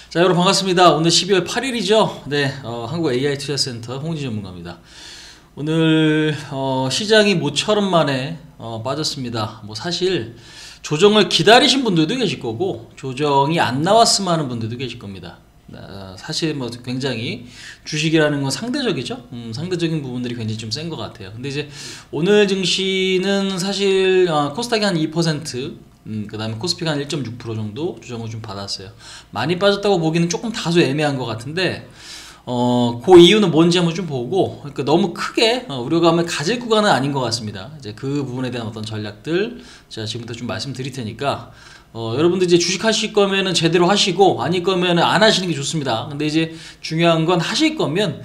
자, 여러분 반갑습니다. 오늘 12월 8일이죠. 네, 한국 AI 투자센터 홍진 전문가입니다. 오늘 시장이 모처럼 만에 빠졌습니다. 뭐 사실 조정을 기다리신 분들도 계실 거고 조정이 안 나왔으면 하는 분들도 계실 겁니다. 사실 뭐 굉장히 주식이라는 건 상대적이죠. 상대적인 부분들이 굉장히 좀 센 것 같아요. 근데 이제 오늘 증시는 사실 코스닥이 한 2%, 그 다음에 코스피가 한 1.6% 정도 조정을 좀 받았어요. 많이 빠졌다고 보기는 조금 다소 애매한 것 같은데 그 이유는 뭔지 한번 좀 보고, 그러니까 너무 크게 우려감을 가질 구간은 아닌 것 같습니다. 이제 그 부분에 대한 어떤 전략들 제가 지금부터 좀 말씀드릴 테니까 여러분들 이제 주식 하실 거면은 제대로 하시고 아닐 거면은 안 하시는 게 좋습니다. 근데 이제 중요한 건 하실 거면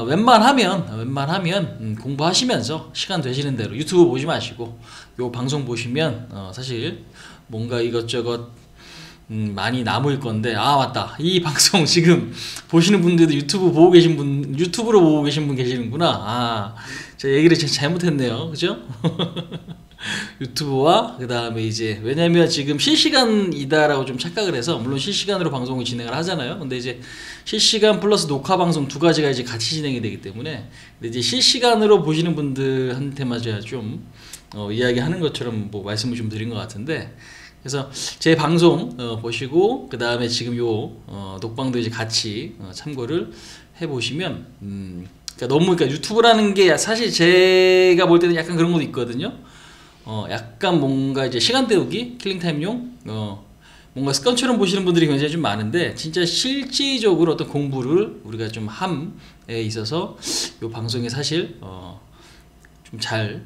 웬만하면 공부하시면서 시간 되시는 대로 유튜브 보지 마시고 요 방송 보시면 사실 뭔가 이것저것 많이 남을 건데, 맞다, 이 방송 지금 보시는 분들도 유튜브로 보고 계신 분 계시는구나. 제가 얘기를 잘못했네요, 그죠? 유튜브와 그 다음에 이제, 왜냐면 지금 실시간이다라고 좀 착각을 해서, 물론 실시간으로 방송을 진행을 하잖아요. 근데 이제 실시간 플러스 녹화 방송 두 가지가 이제 같이 진행이 되기 때문에, 근데 이제 실시간으로 보시는 분들한테만 제가 좀 이야기하는 것처럼 뭐 말씀을 좀 드린 것 같은데, 그래서 제 방송 보시고 그 다음에 지금 요 녹방도 이제 같이 참고를 해보시면, 그러니까 유튜브라는 게 사실 제가 볼 때는 약간 그런 것도 있거든요. 약간 뭔가 이제 시간 때우기, 킬링타임용, 뭔가 습관처럼 보시는 분들이 굉장히 좀 많은데, 진짜 실질적으로 어떤 공부를 우리가 좀 함에 있어서 요 방송이 사실 좀 잘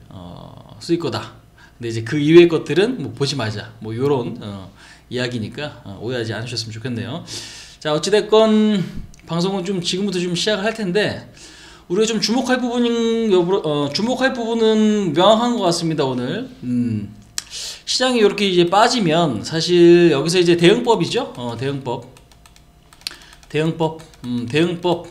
쓰일 거다. 근데 이제 그 이외의 것들은 뭐 보지 말자, 뭐 요런 이야기니까 오해하지 않으셨으면 좋겠네요. 자, 어찌됐건 방송은 좀 지금부터 좀 시작을 할 텐데, 우리가 좀 주목할 부분은 명확한 것 같습니다. 오늘 시장이 이렇게 이제 빠지면 사실 여기서 이제 대응법이죠. 대응법.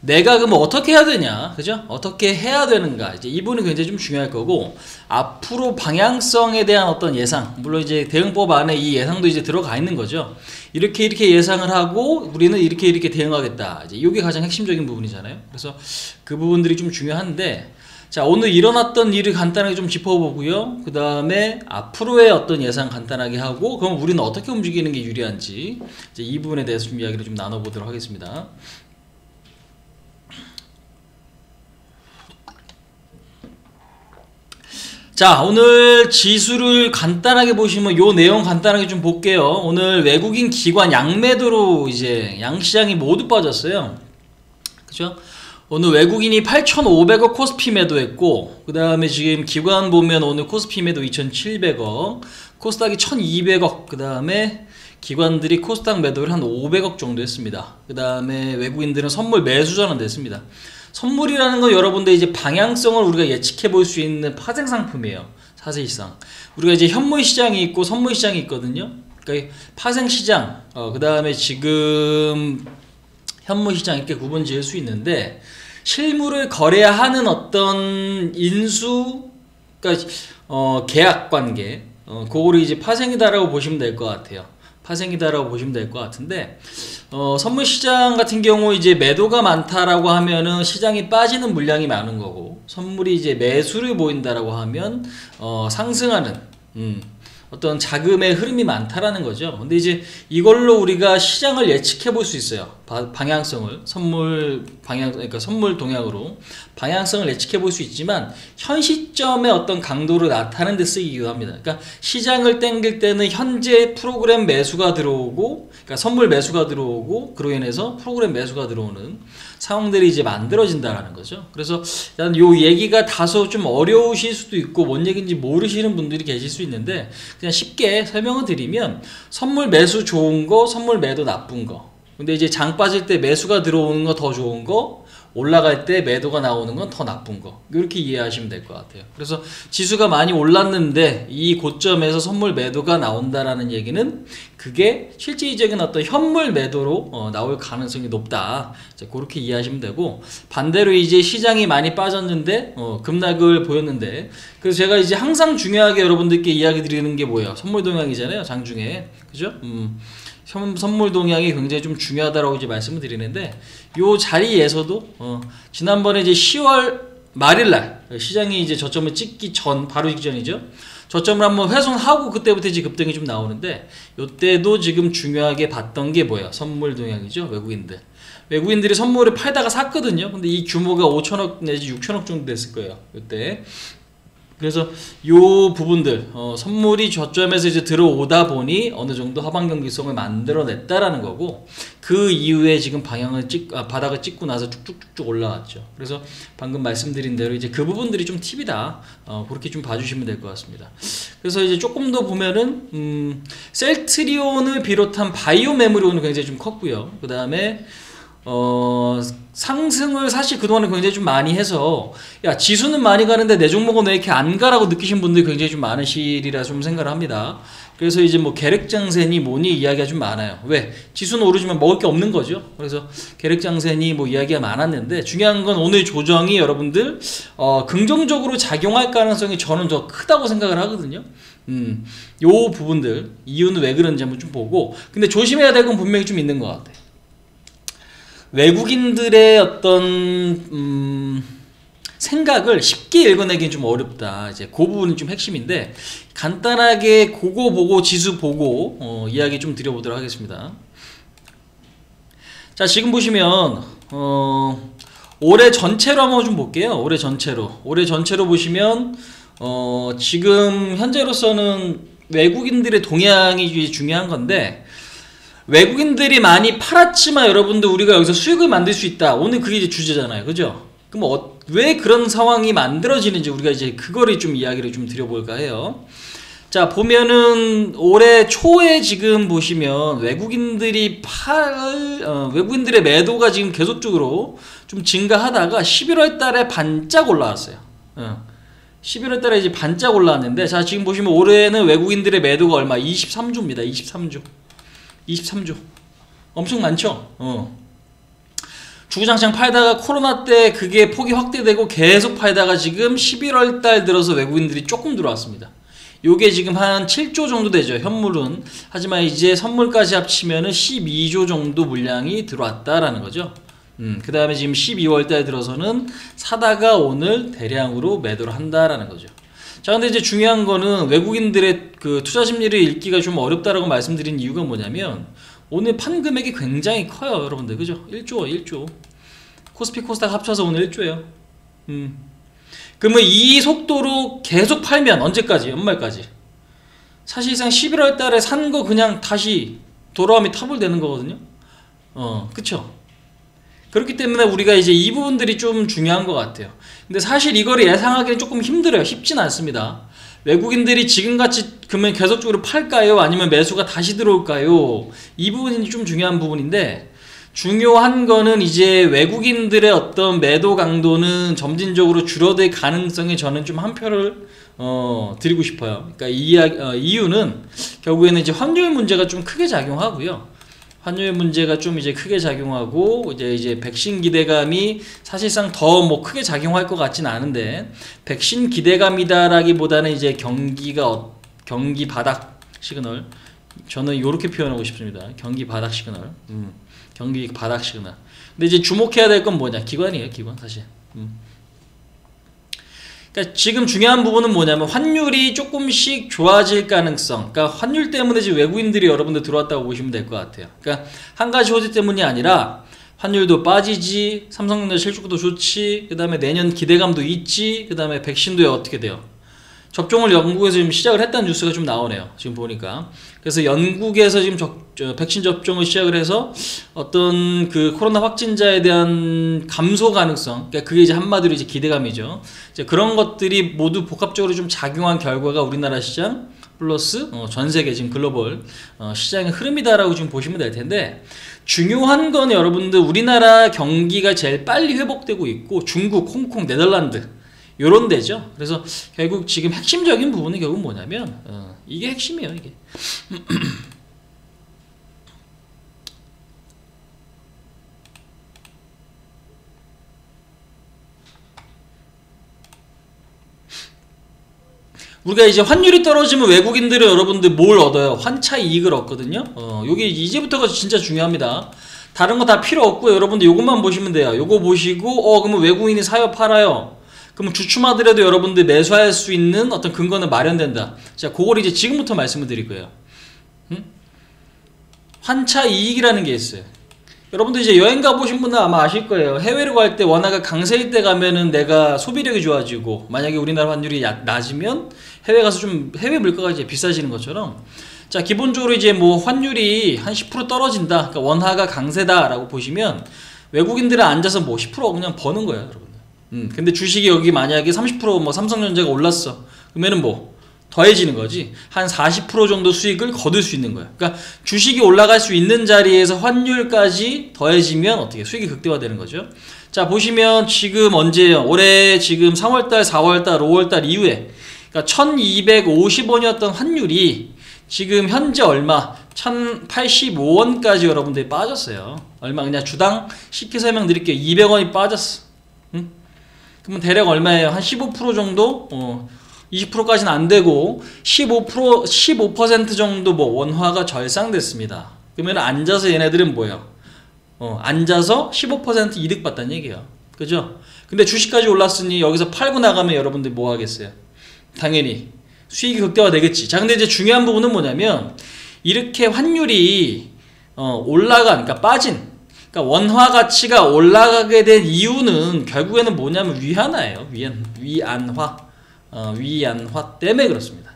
내가 그럼 어떻게 해야 되냐, 그죠? 어떻게 해야 되는가, 이제 이 부분이 굉장히 좀 중요할 거고, 앞으로 방향성에 대한 어떤 예상, 물론 이제 대응법 안에 이 예상도 이제 들어가 있는 거죠. 이렇게 예상을 하고 우리는 이렇게 대응하겠다, 이제 이게 가장 핵심적인 부분이잖아요. 그래서 그 부분들이 좀 중요한데, 자, 오늘 일어났던 일을 간단하게 좀 짚어보고요. 그 다음에 앞으로의 어떤 예상 간단하게 하고, 그럼 우리는 어떻게 움직이는 게 유리한지, 이제 이 부분에 대해서 좀 이야기를 좀 나눠보도록 하겠습니다. 자, 오늘 지수를 간단하게 보시면 요 내용 간단하게 좀 볼게요. 오늘 외국인 기관 양매도로 이제 양시장이 모두 빠졌어요. 그죠? 오늘 외국인이 8,500억 코스피 매도했고, 그 다음에 지금 기관 보면 오늘 코스피 매도 2,700억, 코스닥이 1,200억, 그 다음에 기관들이 코스닥 매도를 한 500억 정도 했습니다. 그 다음에 외국인들은 선물 매수 전환됐습니다. 선물이라는 건 여러분들 이제 방향성을 우리가 예측해 볼 수 있는 파생 상품이에요. 사실상 우리가 이제 현물 시장이 있고 선물 시장이 있거든요. 그러니까 파생 시장, 그 다음에 지금 현물 시장 이렇게 구분 지을 수 있는데, 실물을 거래하는 어떤 인수, 그러니까 계약 관계, 그거를 이제 파생이다라고 보시면 될 것 같아요. 파생이다라고 보시면 될 것 같은데, 선물 시장 같은 경우 이제 매도가 많다라고 하면은 시장이 빠지는 물량이 많은 거고, 선물이 이제 매수를 보인다라고 하면 상승하는 어떤 자금의 흐름이 많다라는 거죠. 근데 이제 이걸로 우리가 시장을 예측해 볼 수 있어요. 방향성을, 그러니까 선물 동향으로 방향성을 예측해 볼 수 있지만, 현 시점의 어떤 강도를 나타내는 데 쓰이기도 합니다. 그러니까 시장을 땡길 때는 현재 프로그램 매수가 들어오고, 그러니까 선물 매수가 들어오고, 그로 인해서 프로그램 매수가 들어오는 상황들이 이제 만들어진다라는 거죠. 그래서 요 얘기가 다소 좀 어려우실 수도 있고 뭔 얘기인지 모르시는 분들이 계실 수 있는데, 그냥 쉽게 설명을 드리면, 선물 매수 좋은 거, 선물 매도 나쁜 거. 근데 이제 장 빠질 때 매수가 들어오는 거 더 좋은 거, 올라갈 때 매도가 나오는 건 더 나쁜 거, 이렇게 이해하시면 될 것 같아요. 그래서 지수가 많이 올랐는데 이 고점에서 선물 매도가 나온다라는 얘기는 그게 실질적인 어떤 현물 매도로 나올 가능성이 높다, 그렇게 이해하시면 되고, 반대로 이제 시장이 많이 빠졌는데 급락을 보였는데 그래서 제가 이제 항상 중요하게 여러분들께 이야기 드리는 게 뭐예요? 선물 동향이잖아요, 장중에. 그죠? 선물 동향이 굉장히 좀 중요하다라고 이제 말씀을 드리는데, 요 자리에서도, 지난번에 이제 10월 말일날, 시장이 이제 저점을 찍기 전, 바로 직전이죠. 저점을 한번 훼손하고 그때부터 이제 급등이 좀 나오는데, 요때도 지금 중요하게 봤던 게 뭐예요? 선물 동향이죠, 외국인들이 선물을 팔다가 샀거든요. 근데 이 규모가 5천억 내지 6천억 정도 됐을 거예요, 요때. 그래서 요 부분들, 선물이 저점에서 이제 들어오다 보니 어느 정도 하방 경기성을 만들어냈다라는 거고, 그 이후에 지금 바닥을 찍고 나서 쭉쭉쭉쭉 올라왔죠. 그래서 방금 말씀드린 대로 이제 그 부분들이 좀 팁이다. 그렇게 좀 봐주시면 될 것 같습니다. 그래서 이제 조금 더 보면은, 셀트리온을 비롯한 바이오 메모리온은 굉장히 좀 컸고요. 그 다음에 상승을 사실 그동안에 굉장히 좀 많이 해서, 야, 지수는 많이 가는데 내 종목은 왜 이렇게 안 가라고 느끼신 분들이 굉장히 좀 많으시리라 좀 생각을 합니다. 그래서 이제 뭐 계획장세니 뭐니 이야기가 좀 많아요. 왜? 지수는 오르지만 먹을 게 없는 거죠. 그래서 계획장세니 뭐 이야기가 많았는데, 중요한 건 오늘 조정이 여러분들 긍정적으로 작용할 가능성이 저는 더 크다고 생각을 하거든요. 요 부분들 이유는 왜 그런지 한번 좀 보고, 근데 조심해야 될 건 분명히 좀 있는 것 같아요. 외국인들의 어떤 생각을 쉽게 읽어내기는 좀 어렵다. 이제 그 부분이 좀 핵심인데, 간단하게 그거 보고 지수 보고 이야기 좀 드려보도록 하겠습니다. 자, 지금 보시면 올해 전체로 한번 좀 볼게요. 올해 전체로 보시면 지금 현재로서는 외국인들의 동향이 중요한 건데, 외국인들이 많이 팔았지만 여러분들 우리가 여기서 수익을 만들 수 있다. 오늘 그게 이제 주제잖아요. 그죠? 그럼 왜 그런 상황이 만들어지는지 우리가 이제 그거를 좀 이야기를 좀 드려볼까 해요. 자, 보면은 올해 초에 지금 보시면 외국인들의 매도가 지금 계속적으로 좀 증가하다가 11월 달에 반짝 올라왔어요. 11월 달에 이제 반짝 올라왔는데, 자, 지금 보시면 올해는 외국인들의 매도가 얼마? 23조입니다. 23조. 엄청 많죠? 주구장창 팔다가 코로나 때 그게 폭이 확대되고 계속 팔다가 지금 11월 달 들어서 외국인들이 조금 들어왔습니다. 요게 지금 한 7조 정도 되죠, 현물은. 하지만 이제 선물까지 합치면은 12조 정도 물량이 들어왔다라는 거죠. 그 다음에 지금 12월 달 들어서는 사다가 오늘 대량으로 매도를 한다라는 거죠. 자, 근데 이제 중요한 거는 외국인들의 그 투자 심리를 읽기가 좀 어렵다라고 말씀드린 이유가 뭐냐면, 오늘 판 금액이 굉장히 커요, 여러분들. 그죠? 1조. 코스피 코스닥 합쳐서 오늘 1조예요. 그러면 이 속도로 계속 팔면 언제까지? 연말까지. 사실상 11월 달에 산 거 그냥 다시 돌아오면 타불되는 거거든요. 그쵸? 그렇기 때문에 우리가 이제 이 부분들이 좀 중요한 것 같아요. 근데 사실 이거를 예상하기는 조금 힘들어요. 쉽진 않습니다. 외국인들이 지금같이 그러면 계속적으로 팔까요? 아니면 매수가 다시 들어올까요? 이 부분이 좀 중요한 부분인데, 중요한 거는 이제 외국인들의 어떤 매도 강도는 점진적으로 줄어들 가능성에 저는 좀 한 표를 드리고 싶어요. 그러니까 이유는 결국에는 이제 환율 문제가 좀 크게 작용하고요. 환율 문제가 좀 이제 크게 작용하고, 이제 백신 기대감이 사실상 더 뭐 크게 작용할 것 같지는 않은데, 백신 기대감이다라기보다는 이제 경기 바닥 시그널, 저는 이렇게 표현하고 싶습니다. 경기 바닥 시그널. 경기 바닥 시그널. 근데 이제 주목해야 될 건 뭐냐? 기관이에요, 기관 사실. 그러니까 지금 중요한 부분은 뭐냐면, 환율이 조금씩 좋아질 가능성. 그러니까 환율 때문에 지금 외국인들이 여러분들 들어왔다고 보시면 될 것 같아요. 그러니까 한 가지 호재 때문이 아니라 환율도 빠지지, 삼성전자 실적도 좋지, 그 다음에 내년 기대감도 있지, 그 다음에 백신도 어떻게 돼요? 접종을 영국에서 지금 시작을 했다는 뉴스가 좀 나오네요, 지금 보니까. 그래서 영국에서 지금 백신 접종을 시작을 해서 어떤 그 코로나 확진자에 대한 감소 가능성, 그러니까 그게 이제 한마디로 이제 기대감이죠. 이제 그런 것들이 모두 복합적으로 좀 작용한 결과가 우리나라 시장 플러스 전 세계 지금 글로벌 시장의 흐름이다라고 지금 보시면 될 텐데, 중요한 건 여러분들 우리나라 경기가 제일 빨리 회복되고 있고, 중국, 홍콩, 네덜란드 요런 데죠. 그래서 결국 지금 핵심적인 부분은 결국 뭐냐면, 이게 핵심이에요, 이게. 우리가 이제 환율이 떨어지면 외국인들은 여러분들 뭘 얻어요? 환차 이익을 얻거든요. 요게 이제부터가 진짜 중요합니다. 다른 거 다 필요 없고요. 여러분들 요것만 보시면 돼요. 요거 보시고 그러면 외국인이 사요 팔아요. 그러면 주춤하더라도 여러분들 매수할 수 있는 어떤 근거는 마련된다. 자, 그걸 이제 지금부터 말씀을 드릴 거예요. 환차 이익이라는 게 있어요. 여러분들 이제 여행 가보신 분은 아마 아실 거예요. 해외로 갈 때 원화가 강세일 때 가면은 내가 소비력이 좋아지고, 만약에 우리나라 환율이 낮으면 해외 가서 좀 해외 물가가 이제 비싸지는 것처럼, 자, 기본적으로 이제 뭐 환율이 한 10% 떨어진다, 그러니까 원화가 강세다라고 보시면 외국인들은 앉아서 뭐 10% 그냥 버는 거예요, 여러분들. 근데 주식이 여기 만약에 30% 뭐 삼성전자가 올랐어, 그러면은 뭐 더해지는 거지. 한 40% 정도 수익을 거둘 수 있는 거야. 그러니까 주식이 올라갈 수 있는 자리에서 환율까지 더해지면 어떻게 수익이 극대화되는 거죠. 자, 보시면 지금 언제예요? 올해 지금 3월달, 4월달, 5월달 이후에, 그러니까 1250원이었던 환율이 지금 현재 얼마? 1085원까지 여러분들이 빠졌어요. 얼마? 그냥 주당 쉽게 설명드릴게요. 200원이 빠졌어. 그러면 대략 얼마예요? 한 15% 정도? 20%까지는 안 되고 15% 정도 뭐 원화가 절상됐습니다. 그러면 앉아서 얘네들은 뭐예요? 앉아서 15% 이득 봤다는 얘기예요. 그죠? 근데 주식까지 올랐으니 여기서 팔고 나가면 여러분들 뭐 하겠어요? 당연히 수익이 극대화 되겠지. 자, 근데 이제 중요한 부분은 뭐냐면, 이렇게 환율이 그러니까 빠진, 그러니까 원화 가치가 올라가게 된 이유는 결국에는 뭐냐면 위안화예요. 위안화. 위안화 때문에 그렇습니다.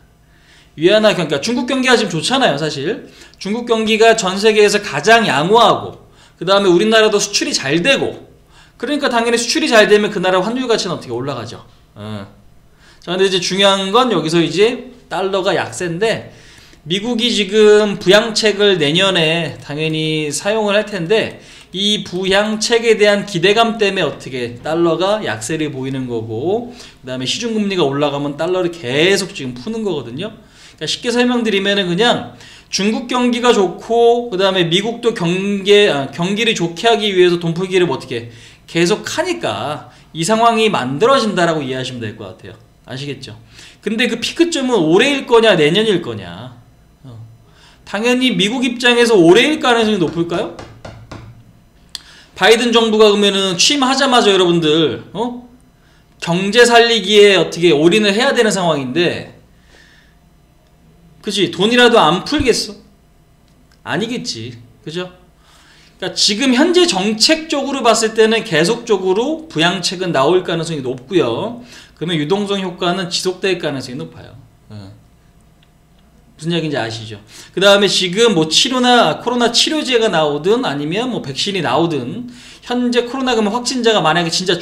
위안화, 그러니까 중국 경기가 지금 좋잖아요, 사실. 중국 경기가 전 세계에서 가장 양호하고, 그 다음에 우리나라도 수출이 잘 되고, 그러니까 당연히 수출이 잘 되면 그 나라 환율 가치는 어떻게 올라가죠. 자, 근데 이제 중요한 건 여기서 이제 달러가 약세인데, 미국이 지금 부양책을 내년에 당연히 사용을 할 텐데, 이 부양책에 대한 기대감 때문에 어떻게 달러가 약세를 보이는 거고, 그 다음에 시중금리가 올라가면 달러를 계속 지금 푸는 거거든요. 그러니까 쉽게 설명드리면은 그냥 중국 경기가 좋고, 그 다음에 미국도 경기를 좋게 하기 위해서 돈 풀기를 어떻게 계속 하니까 이 상황이 만들어진다라고 이해하시면 될 것 같아요. 아시겠죠? 근데 그 피크점은 올해일 거냐 내년일 거냐. 당연히 미국 입장에서 올해일 가능성이 높을까요? 바이든 정부가 그러면은 취임하자마자 여러분들 경제 살리기에 어떻게 올인을 해야 되는 상황인데, 그치? 돈이라도 안 풀겠어? 아니겠지. 그죠? 그러니까 지금 현재 정책적으로 봤을 때는 계속적으로 부양책은 나올 가능성이 높고요. 그러면 유동성 효과는 지속될 가능성이 높아요. 무슨 얘기인지 아시죠? 그 다음에 지금 뭐 코로나 치료제가 나오든 아니면 뭐 백신이 나오든, 현재 코로나가 확진자가 만약에 진짜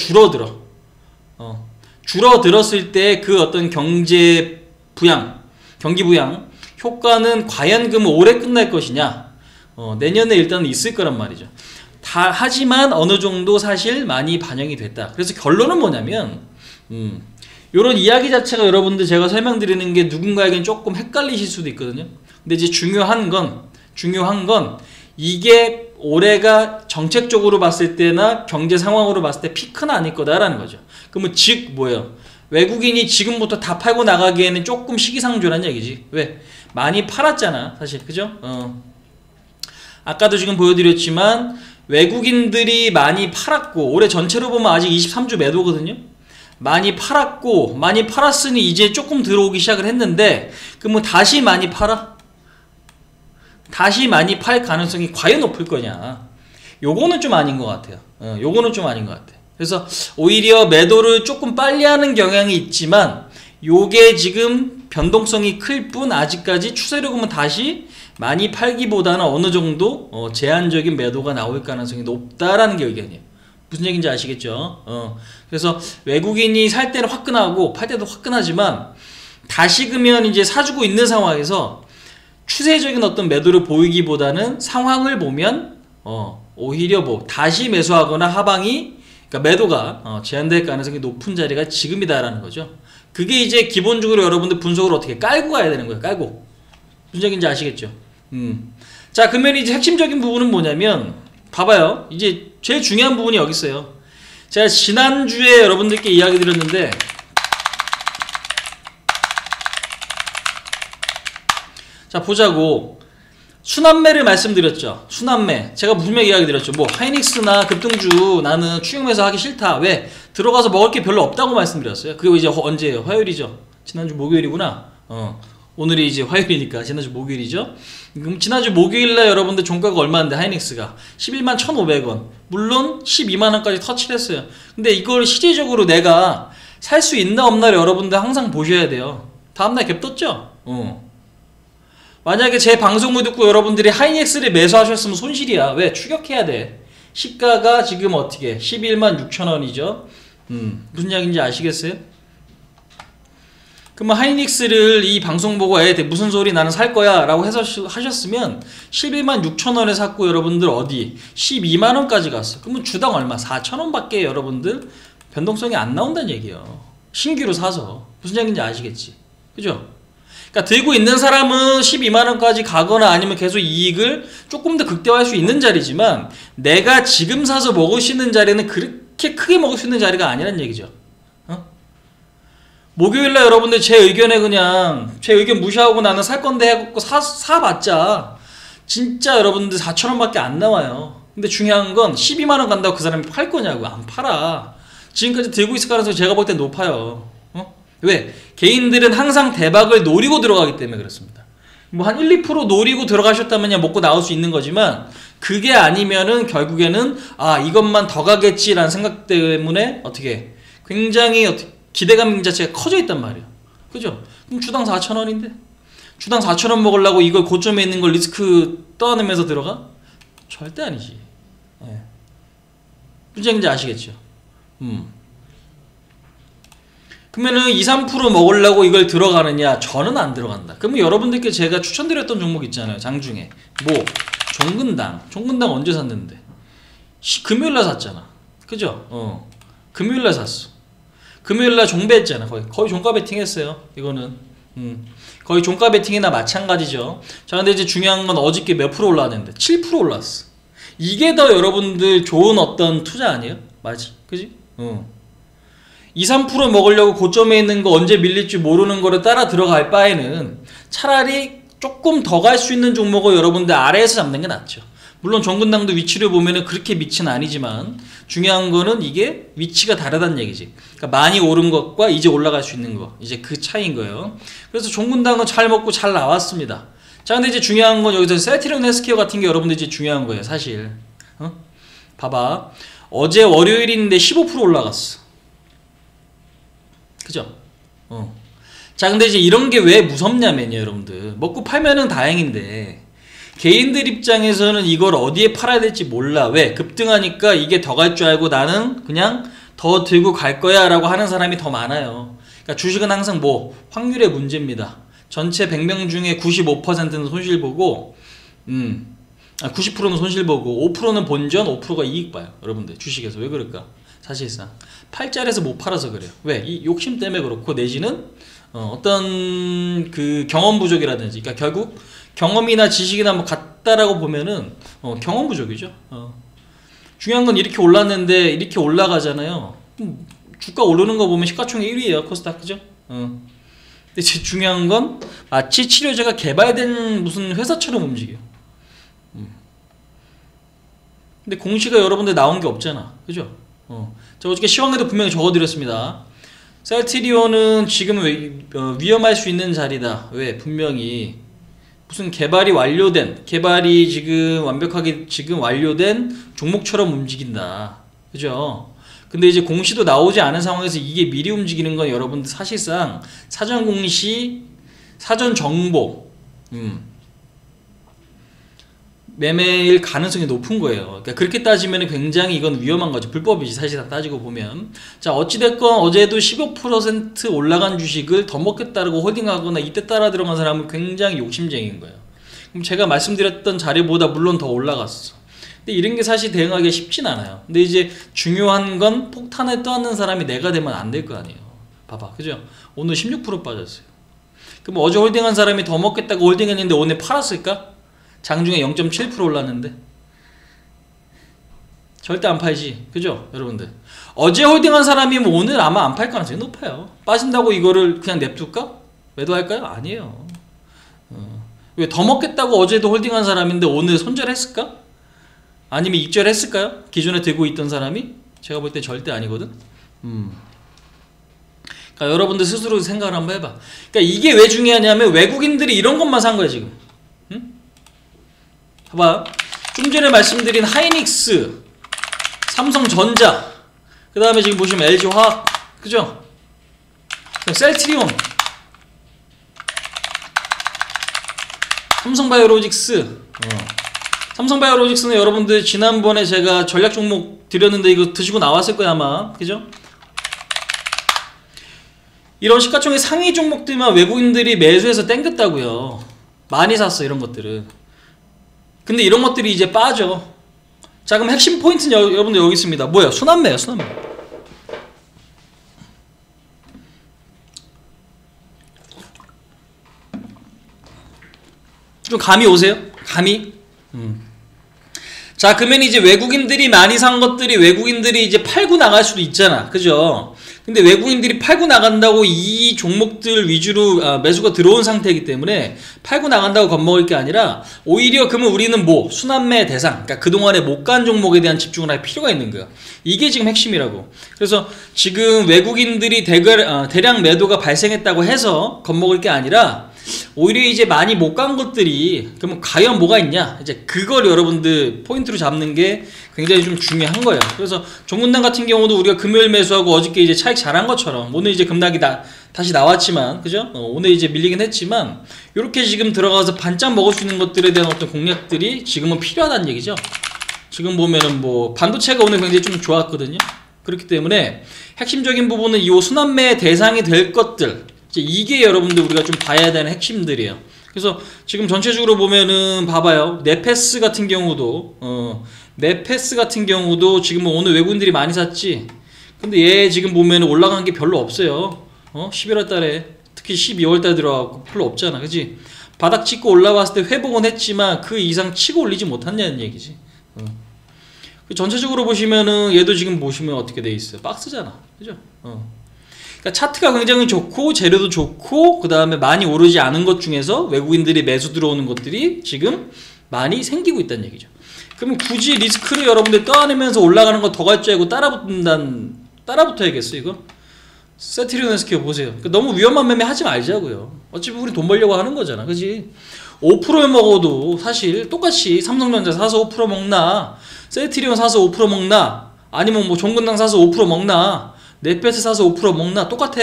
줄어들었을 때 그 어떤 경기 부양 효과는 과연 그럼 올해 끝날 것이냐? 내년에 일단 있을 거란 말이죠. 하지만 어느 정도 사실 많이 반영이 됐다. 그래서 결론은 뭐냐면, 요런 이야기 자체가 여러분들 제가 설명드리는 게 누군가에겐 조금 헷갈리실 수도 있거든요. 근데 이제 중요한 건 이게 올해가 정책적으로 봤을 때나 경제 상황으로 봤을 때 피크는 아닐 거다라는 거죠. 그러면 즉 뭐예요? 외국인이 지금부터 다 팔고 나가기에는 조금 시기상조라는 얘기지. 왜? 많이 팔았잖아, 사실. 그죠? 아까도 지금 보여드렸지만 외국인들이 많이 팔았고, 올해 전체로 보면 아직 23주 매도거든요. 많이 팔았으니 이제 조금 들어오기 시작을 했는데, 그러면 다시 많이 팔아? 다시 많이 팔 가능성이 과연 높을 거냐? 요거는 좀 아닌 것 같아요. 요거는 좀 아닌 것 같아요. 그래서 오히려 매도를 조금 빨리 하는 경향이 있지만, 요게 지금 변동성이 클 뿐 아직까지 추세로 보면 다시 많이 팔기보다는 어느 정도 제한적인 매도가 나올 가능성이 높다라는 게 의견이에요. 무슨 얘기인지 아시겠죠? 그래서 외국인이 살 때는 화끈하고 팔 때도 화끈하지만, 다시금은 이제 사주고 있는 상황에서 추세적인 어떤 매도를 보이기보다는 상황을 보면 오히려 뭐 다시 매수하거나 하방이, 그러니까 매도가 제한될 가능성이 높은 자리가 지금이다라는 거죠. 그게 이제 기본적으로 여러분들 분석을 어떻게 깔고 가야 되는 거예요. 깔고. 무슨 얘기인지 아시겠죠? 자, 그러면 이제 핵심적인 부분은 뭐냐면, 봐봐요. 이제 제일 중요한 부분이 여기 있어요. 제가 지난주에 여러분들께 이야기 드렸는데, 자, 보자고. 순환매를 말씀드렸죠. 순환매. 제가 분명히 이야기 드렸죠. 뭐 하이닉스나 급등주 나는 추경매수 하기 싫다. 왜? 들어가서 먹을 게 별로 없다고 말씀드렸어요. 그리고 이제 언제예요? 화요일이죠. 지난주 목요일이구나. 오늘이 이제 화요일이니까 지난주 목요일이죠. 그럼 지난주 목요일날 여러분들 종가가 얼마인데 하이닉스가 11만 1,500원. 물론 12만원까지 터치를 했어요. 근데 이걸 실질적으로 내가 살 수 있나 없나를 여러분들 항상 보셔야 돼요. 다음날 갭 떴죠? 만약에 제 방송을 듣고 여러분들이 하이닉스를 매수하셨으면 손실이야. 왜? 추격해야 돼. 시가가 지금 어떻게 11만 6천원이죠. 무슨 이야기인지 아시겠어요? 그러면 하이닉스를 이 방송 보고 무슨 소리 나는 살 거야 라고 해서 하셨으면 11만 6천원에 샀고 여러분들 어디 12만원까지 갔어. 그러면 주당 얼마? 4천원 밖에 여러분들 변동성이 안 나온다는 얘기예요. 신규로 사서. 무슨 얘기인지 아시겠지? 그죠? 그러니까 들고 있는 사람은 12만원까지 가거나 아니면 계속 이익을 조금 더 극대화할 수 있는 자리지만 내가 지금 사서 먹을 수 있는 자리는 그렇게 크게 먹을 수 있는 자리가 아니란 얘기죠. 목요일날 여러분들 제 의견에 그냥 제 의견 무시하고 나는 살 건데 해갖고 사봤자 진짜 여러분들 4천원 밖에 안 나와요. 근데 중요한 건 12만원 간다고 그 사람이 팔 거냐고. 안 팔아. 지금까지 들고 있을 가능성이 제가 볼 땐 높아요. 왜? 개인들은 항상 대박을 노리고 들어가기 때문에 그렇습니다. 뭐 한 1, 2% 노리고 들어가셨다면 먹고 나올 수 있는 거지만 그게 아니면은 결국에는 아 이것만 더 가겠지라는 생각 때문에 어떻게 굉장히 기대감 자체가 커져 있단 말이에요. 그죠? 그럼 주당 4천원인데 주당 4천원 먹으려고 이걸 고점에 있는 걸 리스크 떠안으면서 들어가? 절대 아니지. 네. 무슨 얘기인지 아시겠죠? 그러면은 2, 3% 먹으려고 이걸 들어가느냐? 저는 안 들어간다. 그러면 여러분들께 제가 추천드렸던 종목 있잖아요. 장중에. 뭐 종근당. 종근당 언제 샀는데? 금요일날 샀잖아. 그죠? 금요일날 샀어. 금요일날 종배했잖아. 거의 종가 베팅 했어요. 이거는 거의 종가 베팅이나 마찬가지죠. 자, 근데 이제 중요한 건 어저께 몇 프로 올랐는데 7% 올랐어. 이게 더 여러분들 좋은 어떤 투자 아니에요? 맞지? 그지? 2, 3% 먹으려고 고점에 있는 거 언제 밀릴지 모르는 거를 따라 들어갈 바에는 차라리 조금 더 갈 수 있는 종목을 여러분들 아래에서 잡는 게 낫죠. 물론 종근당도 위치를 보면은 그렇게 밑은 아니지만 중요한 거는 이게 위치가 다르다는 얘기지. 그러니까 많이 오른 것과 이제 올라갈 수 있는 거, 이제 그 차이인 거예요. 그래서 종근당은 잘 먹고 잘 나왔습니다. 자, 근데 이제 중요한 건 여기서 셀트리온 헬스케어 같은 게 여러분들 이제 중요한 거예요, 사실. 봐봐. 어제 월요일인데 15% 올라갔어. 그죠? 자, 근데 이제 이런 게 왜 무섭냐면요, 여러분들. 먹고 팔면은 다행인데 개인들 입장에서는 이걸 어디에 팔아야 될지 몰라. 왜? 급등하니까 이게 더 갈 줄 알고 나는 그냥 더 들고 갈 거야 라고 하는 사람이 더 많아요. 그러니까 주식은 항상 뭐 확률의 문제입니다. 전체 100명 중에 95%는 손실 보고 90%는 손실 보고 5%는 본전, 5%가 이익 봐요. 여러분들 주식에서. 왜 그럴까? 사실상 팔자리에서 못 팔아서 그래요. 왜? 이 욕심 때문에 그렇고 내지는 어떤 그 경험 부족이라든지, 그러니까 결국 경험이나 지식이나 뭐 같다라고 보면은 경험 부족이죠. 중요한 건 이렇게 올랐는데 이렇게 올라가잖아요. 주가 오르는 거 보면 시가총액 1위예요. 코스닥. 그죠? 근데 제일 중요한 건 마치 치료제가 개발된 무슨 회사처럼 움직여요. 근데 공시가 여러분들 나온 게 없잖아. 그죠? 제가 어저께 시황에도 분명히 적어드렸습니다. 셀트리온은 지금 위험할 수 있는 자리다. 왜? 분명히 무슨 개발이 지금 완벽하게 지금 완료된 종목처럼 움직인다. 그죠? 근데 이제 공시도 나오지 않은 상황에서 이게 미리 움직이는 건 여러분들 사실상 사전 공시, 사전 정보, 매매일 가능성이 높은 거예요. 그러니까 그렇게 따지면 굉장히 이건 위험한 거죠. 불법이지, 사실 다 따지고 보면. 자, 어찌됐건 어제도 15% 올라간 주식을 더 먹겠다고 홀딩하거나 이때 따라 들어간 사람은 굉장히 욕심쟁이인 거예요. 그럼 제가 말씀드렸던 자리보다 물론 더 올라갔어. 근데 이런 게 사실 대응하기가 쉽진 않아요. 근데 이제 중요한 건 폭탄을 떠안는 사람이 내가 되면 안 될 거 아니에요. 봐봐, 그죠? 오늘 16% 빠졌어요. 그럼 어제 홀딩한 사람이 더 먹겠다고 홀딩했는데 오늘 팔았을까? 장중에 0.7% 올랐는데 절대 안 팔지. 그죠? 여러분들 어제 홀딩한 사람이면 오늘 아마 안 팔 가능성이 높아요. 빠진다고 이거를 그냥 냅둘까? 매도할까요? 아니에요. 왜 더 먹겠다고 어제도 홀딩한 사람인데 오늘 손절했을까? 아니면 입절했을까요? 기존에 들고 있던 사람이? 제가 볼 때 절대 아니거든. 그러니까 여러분들 스스로 생각을 한번 해봐. 그러니까 이게 왜 중요하냐면 외국인들이 이런 것만 산 거야 지금. 응? 봐봐. 좀 전에 말씀드린 하이닉스, 삼성전자, 그 다음에 지금 보시면 LG화학, 그죠? 셀트리온, 삼성바이오로직스. 삼성바이오로직스는 여러분들 지난번에 제가 전략 종목 드렸는데 이거 드시고 나왔을 거야 아마, 그죠? 이런 시가총액 상위 종목들만 외국인들이 매수해서 땡겼다고요. 많이 샀어 이런 것들은. 근데 이런 것들이 이제 빠져. 자, 그럼 핵심 포인트는 여러분들 여기 있습니다. 뭐예요? 순환매예요, 순환매. 좀 감이 오세요? 감이? 자, 그러면 이제 외국인들이 많이 산 것들이 외국인들이 이제 팔고 나갈 수도 있잖아. 그죠? 근데 외국인들이 팔고 나간다고 이 종목들 위주로 매수가 들어온 상태이기 때문에 팔고 나간다고 겁먹을 게 아니라 오히려 그러면 우리는 뭐 순환매 대상, 그러니까 그동안에 못 간 종목에 대한 집중을 할 필요가 있는 거야. 이게 지금 핵심이라고. 그래서 지금 외국인들이 대량 매도가 발생했다고 해서 겁먹을 게 아니라 오히려 이제 많이 못 간 것들이 그러면 과연 뭐가 있냐, 이제 그걸 여러분들 포인트로 잡는 게 굉장히 좀 중요한 거예요. 그래서 종근당 같은 경우도 우리가 금요일 매수하고 어저께 이제 차익 잘한 것처럼 오늘 이제 급락이 다시 나왔지만, 그죠? 오늘 이제 밀리긴 했지만 이렇게 지금 들어가서 반짝 먹을 수 있는 것들에 대한 어떤 공략들이 지금은 필요하다는 얘기죠. 지금 보면은 뭐 반도체가 오늘 굉장히 좀 좋았거든요. 그렇기 때문에 핵심적인 부분은 이 순환매 대상이 될 것들, 이게 여러분들 우리가 좀 봐야 되는 핵심들이에요. 그래서 지금 전체적으로 보면은 봐봐요. 네페스 같은 경우도 지금 뭐 오늘 외국인들이 많이 샀지. 근데 얘 지금 보면은 올라간 게 별로 없어요. 11월 달에 특히 12월 달에 들어가고 별로 없잖아. 그치? 바닥 찍고 올라왔을 때 회복은 했지만 그 이상 치고 올리지 못했냐는 얘기지. 전체적으로 보시면은 얘도 지금 보시면 어떻게 돼 있어요? 박스잖아. 그죠? 그러니까 차트가 굉장히 좋고 재료도 좋고 그 다음에 많이 오르지 않은 것 중에서 외국인들이 매수 들어오는 것들이 지금 많이 생기고 있다는 얘기죠. 그러면 굳이 리스크를 여러분들 떠안으면서 올라가는 거 더 갈 줄 알고 따라붙어야겠어 이거? 세트리온 SK 보세요. 그러니까 너무 위험한 매매 하지 말자고요. 어차피 우리 돈 벌려고 하는 거잖아. 그지? 5% 먹어도 사실 똑같이 삼성전자 사서 5% 먹나, 세트리온 사서 5% 먹나, 아니면 뭐 종근당 사서 5% 먹나, 네페스 사서 5% 먹나 똑같아.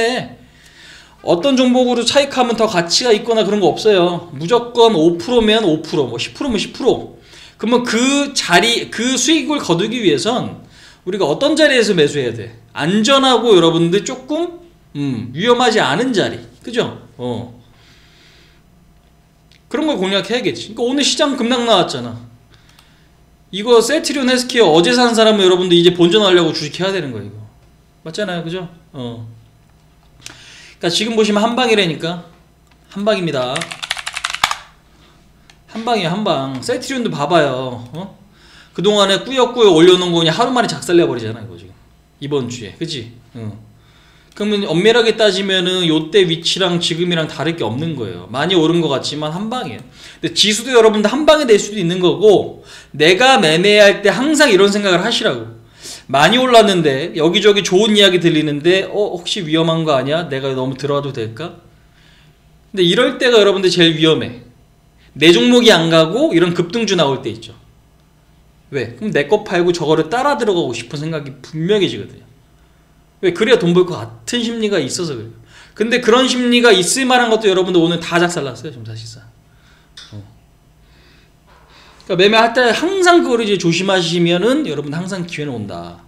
어떤 종목으로 차익하면 더 가치가 있거나 그런 거 없어요. 무조건 5%면 5%, 뭐 10%면 10%. 그러면 그 수익을 거두기 위해선 우리가 어떤 자리에서 매수해야 돼? 안전하고 여러분들 조금 위험하지 않은 자리. 그죠? 그런 걸 공략해야겠지. 그러니까 오늘 시장 급락 나왔잖아. 이거 세트리온 헬스케어 어제 산 사람은 여러분들 이제 본전하려고 주식해야 되는 거예요. 이거. 맞잖아요. 그죠? 그러니까 지금 보시면 한방이라니까. 한방입니다. 한방이에요. 한방. 세트리온도 봐봐요. 그동안에 꾸역꾸역 올려놓은 거 그냥 하루 만에 작살내버리잖아 이거 지금. 이번 주에. 그치? 그러면 엄밀하게 따지면은 요때 위치랑 지금이랑 다를 게 없는 거예요. 많이 오른 것 같지만 한방이에요. 근데 지수도 여러분들 한방에 될 수도 있는 거고, 내가 매매할 때 항상 이런 생각을 하시라고. 많이 올랐는데 여기저기 좋은 이야기 들리는데 혹시 위험한 거 아니야? 내가 너무 들어와도 될까? 근데 이럴 때가 여러분들 제일 위험해. 내 종목이 안 가고 이런 급등주 나올 때 있죠. 왜? 그럼 내 거 팔고 저거를 따라 들어가고 싶은 생각이 분명해지거든요. 왜? 그래야 돈 벌 것 같은 심리가 있어서 그래요. 근데 그런 심리가 있을 만한 것도 여러분들 오늘 다 작살났어요. 좀 사실상. 그러니까 매매할 때 항상 그걸 이제 조심하시면은 여러분 항상 기회는 온다.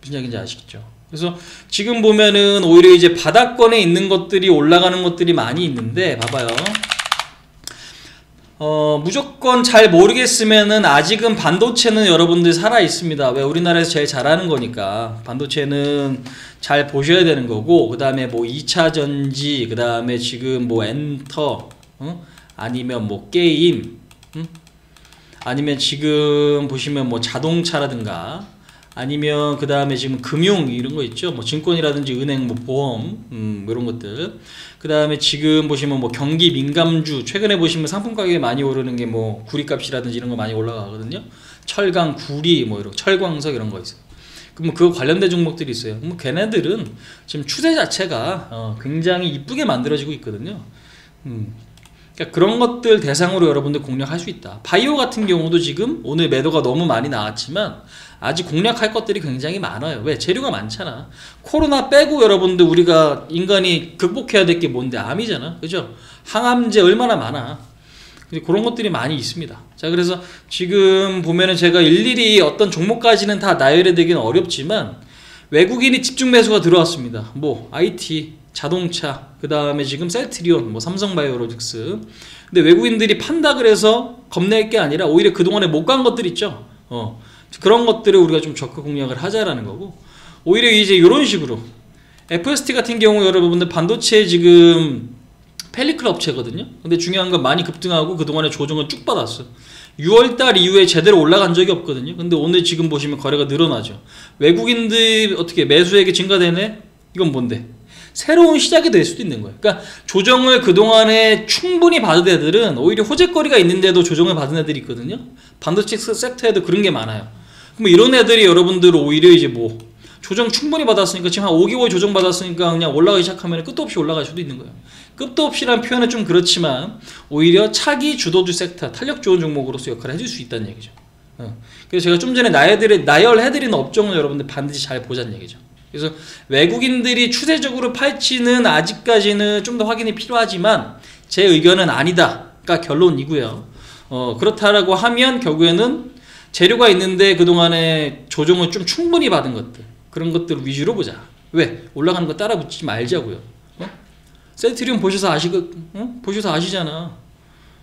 무슨 얘기인지 아시겠죠? 그래서 지금 보면은 오히려 이제 바닥권에 있는 것들이 올라가는 것들이 많이 있는데 봐봐요. 무조건 잘 모르겠으면은 아직은 반도체는 여러분들 살아 있습니다. 왜? 우리나라에서 제일 잘하는 거니까. 반도체는 잘 보셔야 되는 거고, 그 다음에 뭐 2차 전지, 그 다음에 지금 뭐 엔터, 아니면 뭐 게임, 아니면 지금 보시면 뭐 자동차라든가, 아니면 그 다음에 지금 금융 이런 거 있죠. 뭐 증권이라든지 은행, 뭐 보험, 뭐 이런 것들. 그 다음에 지금 보시면 뭐 경기 민감주, 최근에 보시면 상품 가격이 많이 오르는 게 뭐 구리값이라든지 이런 거 많이 올라가거든요. 철강, 구리, 뭐 이런 철광석 이런 거 있어요. 그럼 그거 관련된 종목들이 있어요. 뭐 걔네들은 지금 추세 자체가 굉장히 이쁘게 만들어지고 있거든요. 그러니까 그런 것들 대상으로 여러분들 공략할 수 있다. 바이오 같은 경우도 지금 오늘 매도가 너무 많이 나왔지만 아직 공략할 것들이 굉장히 많아요. 왜? 재료가 많잖아. 코로나 빼고 여러분들 우리가 인간이 극복해야 될 게 뭔데? 암이잖아. 그죠? 항암제 얼마나 많아. 그런 것들이 많이 있습니다. 자, 그래서 지금 보면은 제가 일일이 어떤 종목까지는 다 나열해 되기는 어렵지만 외국인이 집중 매수가 들어왔습니다. 뭐 IT, 자동차, 그 다음에 지금 셀트리온, 뭐 삼성바이오로직스. 근데 외국인들이 판다 그래서 겁낼 게 아니라 오히려 그동안에 못 간 것들 있죠. 그런 것들을 우리가 좀 적극 공략을 하자라는 거고, 오히려 이제 이런 식으로 FST 같은 경우 여러분들 반도체 지금 펠리클 업체거든요. 근데 중요한 건 많이 급등하고 그동안에 조정을 쭉 받았어. 6월달 이후에 제대로 올라간 적이 없거든요. 근데 오늘 지금 보시면 거래가 늘어나죠. 외국인들 어떻게 매수액이 증가되네? 이건 뭔데? 새로운 시작이 될 수도 있는 거예요. 그러니까 조정을 그동안에 충분히 받은 애들은 오히려 호재거리가 있는데도 조정을 받은 애들이 있거든요. 반도체 섹터에도 그런 게 많아요. 그럼 이런 애들이 여러분들 오히려 이제 뭐 조정 충분히 받았으니까 지금 한 5개월 조정 받았으니까 그냥 올라가기 시작하면 끝도 없이 올라갈 수도 있는 거예요. 끝도 없이라는 표현은 좀 그렇지만 오히려 차기 주도주 섹터, 탄력 좋은 종목으로서 역할을 해줄 수 있다는 얘기죠. 그래서 제가 좀 전에 나열해드리는 업종을 여러분들 반드시 잘 보자는 얘기죠. 그래서 외국인들이 추세적으로 팔지는 아직까지는 좀 더 확인이 필요하지만 제 의견은 아니다가 결론이고요. 그렇다라고 하면 결국에는 재료가 있는데 그동안에 조정을 좀 충분히 받은 것들, 그런 것들 위주로 보자. 왜? 올라가는 거 따라 붙이지 말자고요. 셀트리온 보셔서 보셔서 아시잖아.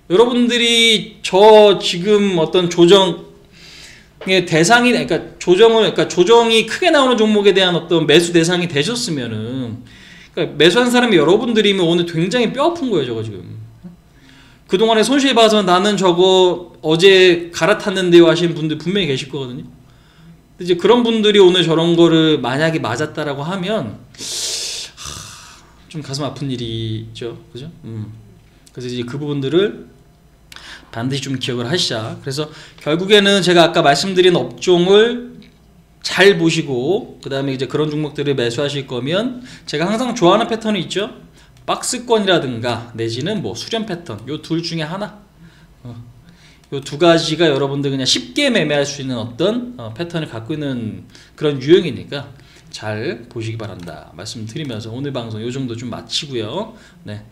여러분들이 저 지금 어떤 조정의 대상이, 그러니까 조정이 크게 나오는 종목에 대한 어떤 매수 대상이 되셨으면은, 그러니까 매수한 사람이 여러분들이면 오늘 굉장히 뼈 아픈 거예요, 저거 지금. 그동안에 손실 봐서 나는 저거 어제 갈아탔는데요 하시는 분들 분명히 계실 거거든요. 근데 이제 그런 분들이 오늘 저런 거를 만약에 맞았다라고 하면 좀 가슴 아픈 일이죠. 그죠? 그래서 이제 그 부분들을 반드시 좀 기억을 하시자. 그래서 결국에는 제가 아까 말씀드린 업종을 잘 보시고 그 다음에 이제 그런 종목들을 매수하실 거면 제가 항상 좋아하는 패턴이 있죠. 박스권이라든가 내지는 뭐 수렴 패턴, 요 둘 중에 하나, 요 두 가지가 여러분들 그냥 쉽게 매매할 수 있는 어떤 패턴을 갖고 있는 그런 유형이니까 잘 보시기 바란다 말씀드리면서 오늘 방송 요 정도 좀 마치고요. 네.